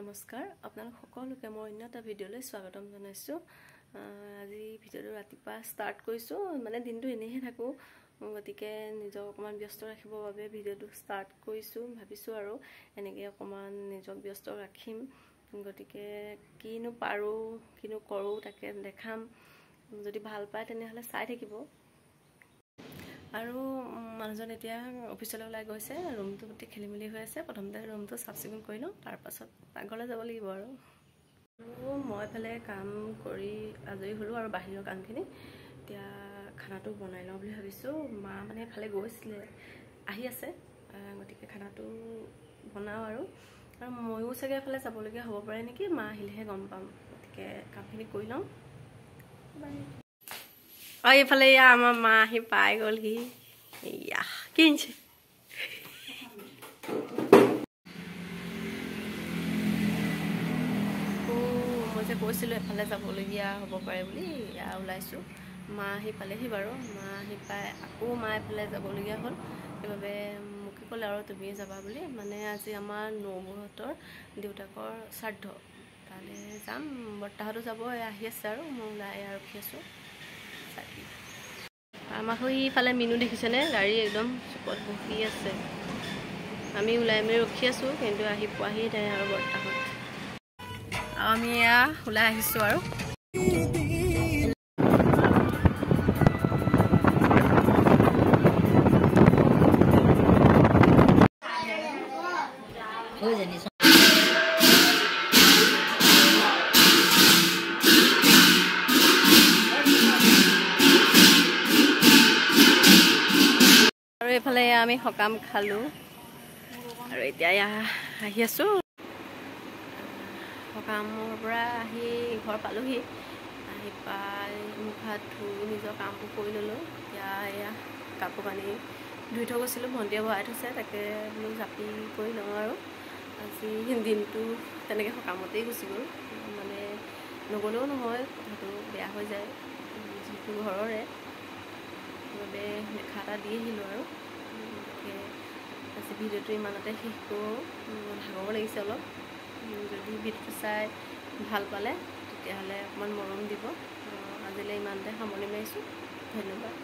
নমস্কাৰ আপোনালোক সকলোকে মই অন্য এটা ভিডিঅ'লৈ স্বাগতম জনাইছোঁ। আজি ভিডিঅ'টো ৰাতিপুৱা ষ্টাৰ্ট কৰিছোঁ, মানে দিনটো এনেহে থাকোঁ, গতিকে নিজক অকণমান ব্যস্ত ৰাখিবৰ বাবে ভিডিঅ'টো ষ্টাৰ্ট কৰিছোঁ। ভাবিছোঁ আৰু এনেকৈ অকণমান নিজক ব্যস্ত ৰাখিম, গতিকে কিনো পাৰোঁ কিনো কৰোঁ তাকে দেখাম। যদি ভাল পায় তেনেহ'লে চাই থাকিব। আৰু মানুহজন এতিয়া অফিচলৈ ওলাই গৈছে, ৰুমটো গোটেই খেলি মেলি হৈ আছে। প্ৰথমতে ৰুমটো চাফ চিকুণ কৰি লওঁ, তাৰপাছত পাকঘৰলৈ যাব লাগিব। আৰু মই এইফালে কাম কৰি আজৰি হ'লোঁ আৰু বাহিৰৰ কামখিনি এতিয়া খানাটো বনাই লওঁ বুলি ভাবিছোঁ। মা মানে এফালে গৈছিলে, আহি আছে, গতিকে খানাটো বনাওঁ আৰু ময়ো চাগে এফালে যাবলগীয়া হ'ব পাৰে নেকি, মা আহিলেহে গম পাম। গতিকে কামখিনি কৰি লওঁ। আৰু এইফালে এয়া আমাৰ মা আহি পাই গ'লহি। এয়া কি আনিছে? মই যে কৈছিলোঁ এফালে যাবলগীয়া হ'ব পাৰে বুলি, এয়া ওলাইছোঁ। মা আহি পালেহি বাৰু। মা আহি পাই আকৌ মা এফালে যাবলগীয়া হ'ল, সেইবাবে মোকে ক'লে আৰু তুমিয়ে যাবা বুলি। মানে আজি আমাৰ নবৌহঁতৰ দেউতাকৰ শ্ৰাদ্ধ, তালৈ যাম। বৰ্তাহঁতো যাব, আহি আছে আৰু মই ওলাই ৰখি আছোঁ। আমাক ইফালে মিনু দেখিছেনে, গাড়ী একদম চুকত বহি আছে। আমি ওলাই মেলি ৰখি আছোঁ, কিন্তু আহি পোৱাহি নাই আৰু বৰ্তাহঁত। আৰু আমি এয়া ওলাই আহিছোঁ আৰু এইফালে আমি সকাম খালোঁ আৰু এতিয়া আহি আছোঁ। সকামৰ পৰা আহি ঘৰ পালোহি। আহি পাই মুখ হাত ধুই নিজৰ কামবোৰ কৰি ল'লোঁ। এতিয়া এয়া কাপোৰ কানি ধুই থৈ গৈছিলোঁ, ভণ্টিয়ে ভৰাই থৈছে, তাকে বোলো জাপি কৰি লওঁ। আৰু আজি দিনটো তেনেকৈ সকামতেই গুচি গ'ল, মানে নগ'লেও নহয়, কথাটো বেয়া হৈ যায় যিহেতু ঘৰৰে, সেইবাবে দেখা এটা দি আহিলোঁ। আৰু গতিকে আজি ভিডিঅ'টো ইমানতে শেষ কৰোঁ। ভাগৰ লাগিছে অলপ। যদি ভিডিঅ'টো চাই ভাল পালে তেতিয়াহ'লে অকণমান মৰম দিব। আজিলৈ ইমানতে সামৰণি মাৰিছোঁ। ধন্যবাদ।